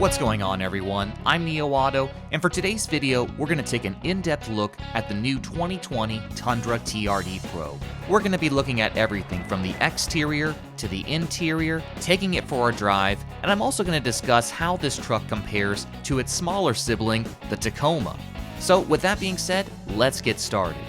What's going on, everyone? I'm NeoAuto, and for today's video, we're going to take an in-depth look at the new 2020 Tundra TRD Pro. We're going to be looking at everything from the exterior to the interior, taking it for a drive, and I'm also going to discuss how this truck compares to its smaller sibling, the Tacoma. So with that being said, let's get started.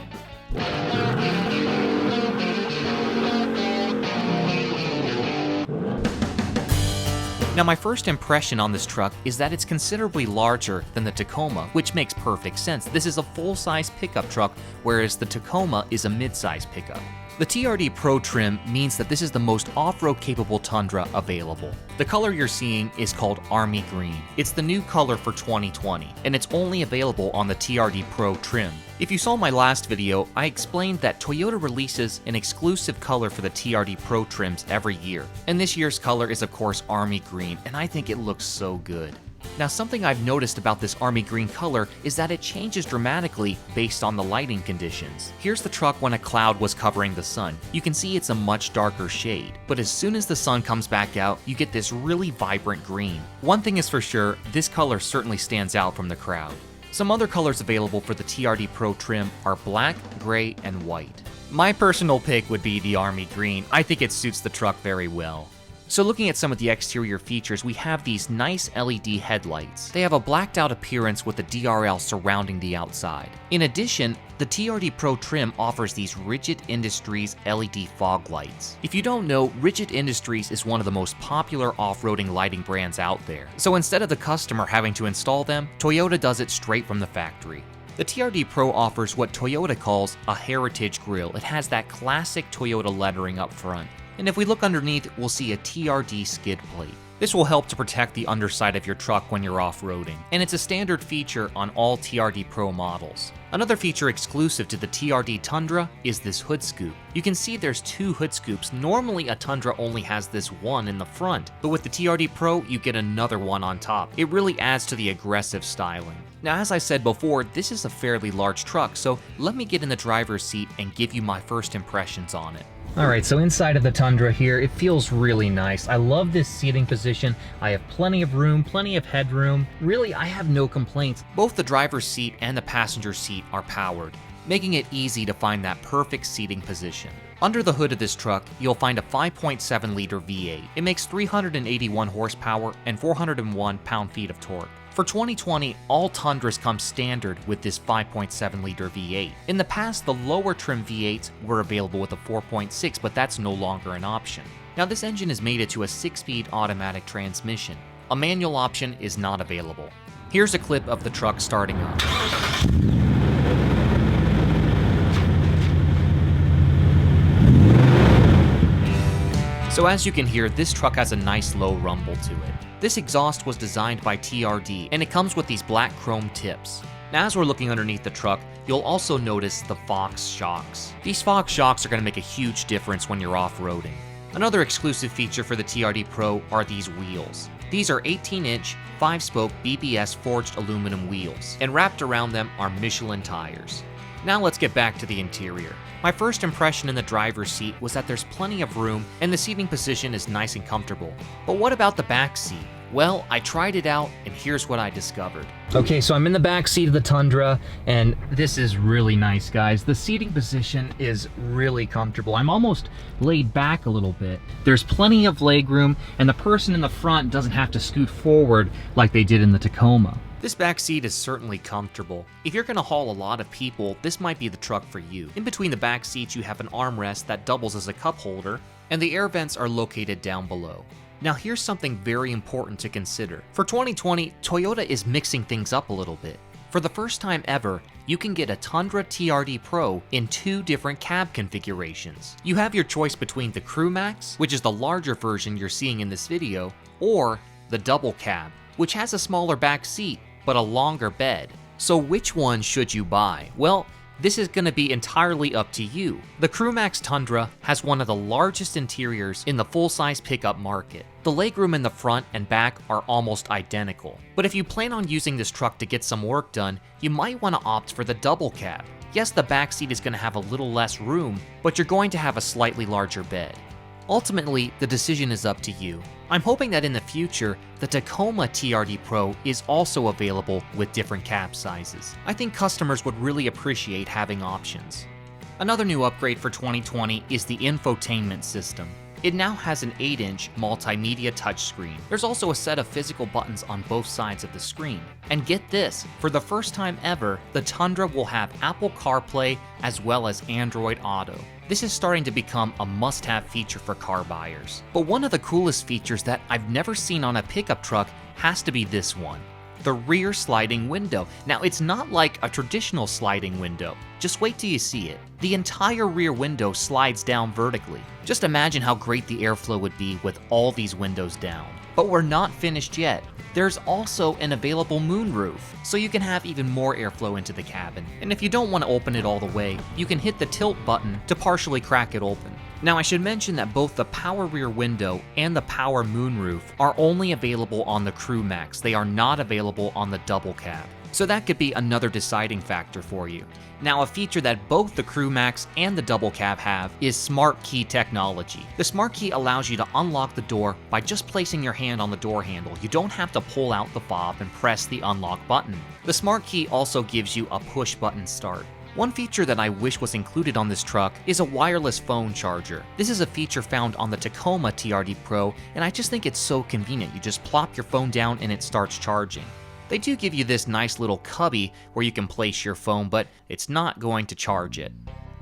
Now, my first impression on this truck is that it's considerably larger than the Tacoma, which makes perfect sense. This is a full-size pickup truck, whereas the Tacoma is a mid-size pickup. The TRD Pro trim means that this is the most off-road capable Tundra available. The color you're seeing is called Army Green. It's the new color for 2020, and it's only available on the TRD Pro trim. If you saw my last video, I explained that Toyota releases an exclusive color for the TRD Pro trims every year. And this year's color is of course Army Green, and I think it looks so good. Now, something I've noticed about this Army Green color is that it changes dramatically based on the lighting conditions. Here's the truck when a cloud was covering the sun. You can see it's a much darker shade, but as soon as the sun comes back out, you get this really vibrant green. One thing is for sure, this color certainly stands out from the crowd. Some other colors available for the TRD Pro trim are black, gray, and white. My personal pick would be the Army Green. I think it suits the truck very well. So looking at some of the exterior features, we have these nice LED headlights. They have a blacked out appearance with the DRL surrounding the outside. In addition, the TRD Pro trim offers these Rigid Industries LED fog lights. If you don't know, Rigid Industries is one of the most popular off-roading lighting brands out there. So instead of the customer having to install them, Toyota does it straight from the factory. The TRD Pro offers what Toyota calls a heritage grille. It has that classic Toyota lettering up front. And if we look underneath, we'll see a TRD skid plate. This will help to protect the underside of your truck when you're off-roading, and it's a standard feature on all TRD Pro models. Another feature exclusive to the TRD Tundra is this hood scoop. You can see there's two hood scoops. Normally a Tundra only has this one in the front, but with the TRD Pro you get another one on top. It really adds to the aggressive styling. Now, as I said before, this is a fairly large truck, so let me get in the driver's seat and give you my first impressions on it. Alright, so inside of the Tundra here, it feels really nice. I love this seating position. I have plenty of room, plenty of headroom. Really, I have no complaints. Both the driver's seat and the passenger seat are powered, making it easy to find that perfect seating position. Under the hood of this truck, you'll find a 5.7-liter V8. It makes 381 horsepower and 401 pound-feet of torque. For 2020, all Tundras come standard with this 5.7-liter V8. In the past, the lower trim V8s were available with a 4.6, but that's no longer an option. Now, this engine is mated to a 6-speed automatic transmission. A manual option is not available. Here's a clip of the truck starting up. So as you can hear, this truck has a nice low rumble to it. This exhaust was designed by TRD, and it comes with these black chrome tips. Now, as we're looking underneath the truck, you'll also notice the Fox shocks. These Fox shocks are going to make a huge difference when you're off-roading. Another exclusive feature for the TRD Pro are these wheels. These are 18-inch, 5-spoke BBS forged aluminum wheels, and wrapped around them are Michelin tires. Now let's get back to the interior. My first impression in the driver's seat was that there's plenty of room and the seating position is nice and comfortable. But what about the back seat? Well, I tried it out and here's what I discovered. Okay, so I'm in the back seat of the Tundra and this is really nice, guys. The seating position is really comfortable. I'm almost laid back a little bit. There's plenty of leg room and the person in the front doesn't have to scoot forward like they did in the Tacoma. This back seat is certainly comfortable. If you're going to haul a lot of people, this might be the truck for you. In between the back seats, you have an armrest that doubles as a cup holder, and the air vents are located down below. Now, here's something very important to consider. For 2020, Toyota is mixing things up a little bit. For the first time ever, you can get a Tundra TRD Pro in two different cab configurations. You have your choice between the Crew Max, which is the larger version you're seeing in this video, or the Double Cab, which has a smaller back seat, but a longer bed. So which one should you buy? Well, this is going to be entirely up to you. The Crew Max Tundra has one of the largest interiors in the full-size pickup market. The legroom in the front and back are almost identical. But if you plan on using this truck to get some work done, you might want to opt for the double cab. Yes, the back seat is going to have a little less room, but you're going to have a slightly larger bed. Ultimately, the decision is up to you. I'm hoping that in the future, the Tacoma TRD Pro is also available with different cab sizes. I think customers would really appreciate having options. Another new upgrade for 2020 is the infotainment system. It now has an 8-inch multimedia touchscreen. There's also a set of physical buttons on both sides of the screen. And get this, for the first time ever, the Tundra will have Apple CarPlay as well as Android Auto. This is starting to become a must-have feature for car buyers. But one of the coolest features that I've never seen on a pickup truck has to be this one. The rear sliding window. Now, it's not like a traditional sliding window. Just wait till you see it. The entire rear window slides down vertically. Just imagine how great the airflow would be with all these windows down. But we're not finished yet. There's also an available moonroof, so you can have even more airflow into the cabin. And if you don't want to open it all the way, you can hit the tilt button to partially crack it open. Now, I should mention that both the power rear window and the power moonroof are only available on the Crew Max. They are not available on the double cab. So that could be another deciding factor for you. Now, a feature that both the Crew Max and the double cab have is Smart Key technology. The Smart Key allows you to unlock the door by just placing your hand on the door handle. You don't have to pull out the fob and press the unlock button. The Smart Key also gives you a push button start. One feature that I wish was included on this truck is a wireless phone charger. This is a feature found on the Tacoma TRD Pro, and I just think it's so convenient. You just plop your phone down and it starts charging. They do give you this nice little cubby where you can place your phone, but it's not going to charge it.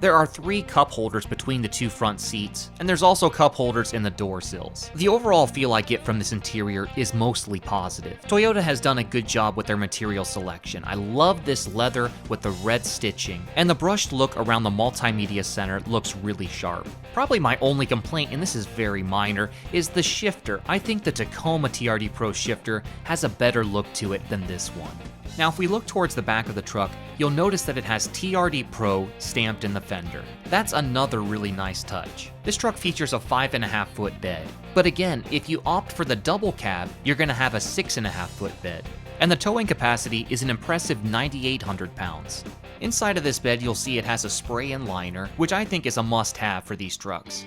There are 3 cup holders between the 2 front seats, and there's also cup holders in the door sills. The overall feel I get from this interior is mostly positive. Toyota has done a good job with their material selection. I love this leather with the red stitching, and the brushed look around the multimedia center looks really sharp. Probably my only complaint, and this is very minor, is the shifter. I think the Tacoma TRD Pro shifter has a better look to it than this one. Now, if we look towards the back of the truck, you'll notice that it has TRD Pro stamped in the fender. That's another really nice touch. This truck features a 5.5-foot bed. But again, if you opt for the double cab, you're gonna have a 6.5-foot bed. And the towing capacity is an impressive 9,800 pounds. Inside of this bed, you'll see it has a spray-in liner, which I think is a must-have for these trucks.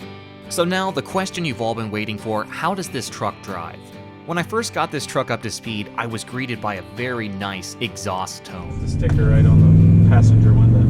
So now, the question you've all been waiting for, how does this truck drive? When I first got this truck up to speed, I was greeted by a very nice exhaust tone. The sticker right on the passenger window.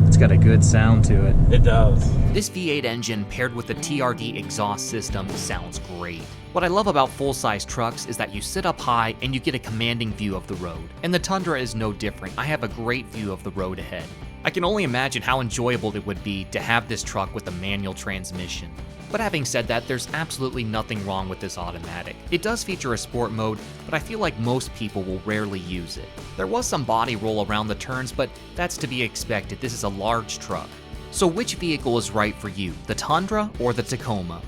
It's got a good sound to it. It does. This V8 engine paired with the TRD exhaust system sounds great. What I love about full-size trucks is that you sit up high and you get a commanding view of the road. And the Tundra is no different. I have a great view of the road ahead. I can only imagine how enjoyable it would be to have this truck with a manual transmission. But having said that, there's absolutely nothing wrong with this automatic. It does feature a sport mode, but I feel like most people will rarely use it. There was some body roll around the turns, but that's to be expected. This is a large truck. So which vehicle is right for you, the Tundra or the Tacoma?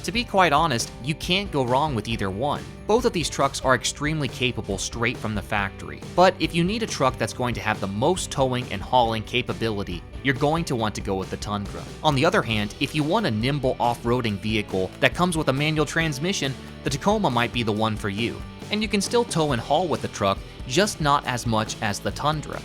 To be quite honest, you can't go wrong with either one. Both of these trucks are extremely capable straight from the factory. But if you need a truck that's going to have the most towing and hauling capability, you're going to want to go with the Tundra. On the other hand, if you want a nimble off-roading vehicle that comes with a manual transmission, the Tacoma might be the one for you. And you can still tow and haul with the truck, just not as much as the Tundra.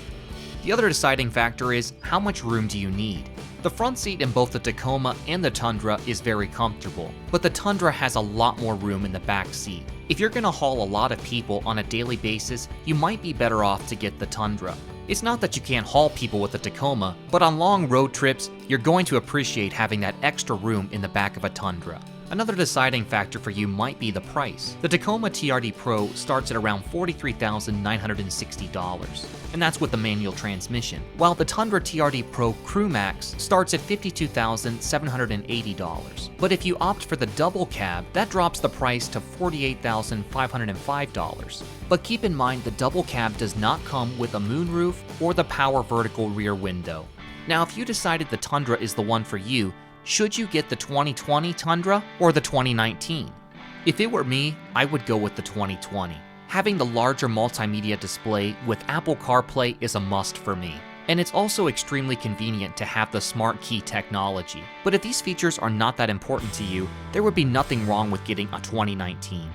The other deciding factor is, how much room do you need? The front seat in both the Tacoma and the Tundra is very comfortable, but the Tundra has a lot more room in the back seat. If you're gonna haul a lot of people on a daily basis, you might be better off to get the Tundra. It's not that you can't haul people with the Tacoma, but on long road trips, you're going to appreciate having that extra room in the back of a Tundra. Another deciding factor for you might be the price. The Tacoma TRD Pro starts at around $43,960, and that's with the manual transmission, while the Tundra TRD Pro Crew Max starts at $52,780. But if you opt for the double cab, that drops the price to $48,505. But keep in mind the double cab does not come with a moonroof or the power vertical rear window. Now, if you decided the Tundra is the one for you, should you get the 2020 Tundra or the 2019? If it were me, I would go with the 2020. Having the larger multimedia display with Apple CarPlay is a must for me. And it's also extremely convenient to have the Smart Key technology. But if these features are not that important to you, there would be nothing wrong with getting a 2019.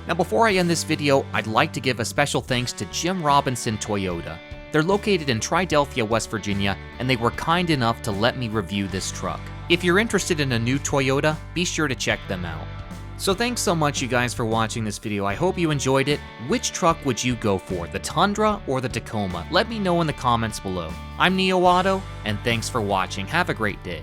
Now, before I end this video, I'd like to give a special thanks to Jim Robinson Toyota. They're located in Triadelphia, West Virginia, and they were kind enough to let me review this truck. If you're interested in a new Toyota, be sure to check them out. So thanks so much you guys for watching this video. I hope you enjoyed it. Which truck would you go for, the Tundra or the Tacoma? Let me know in the comments below. I'm Neo Auto, and thanks for watching. Have a great day.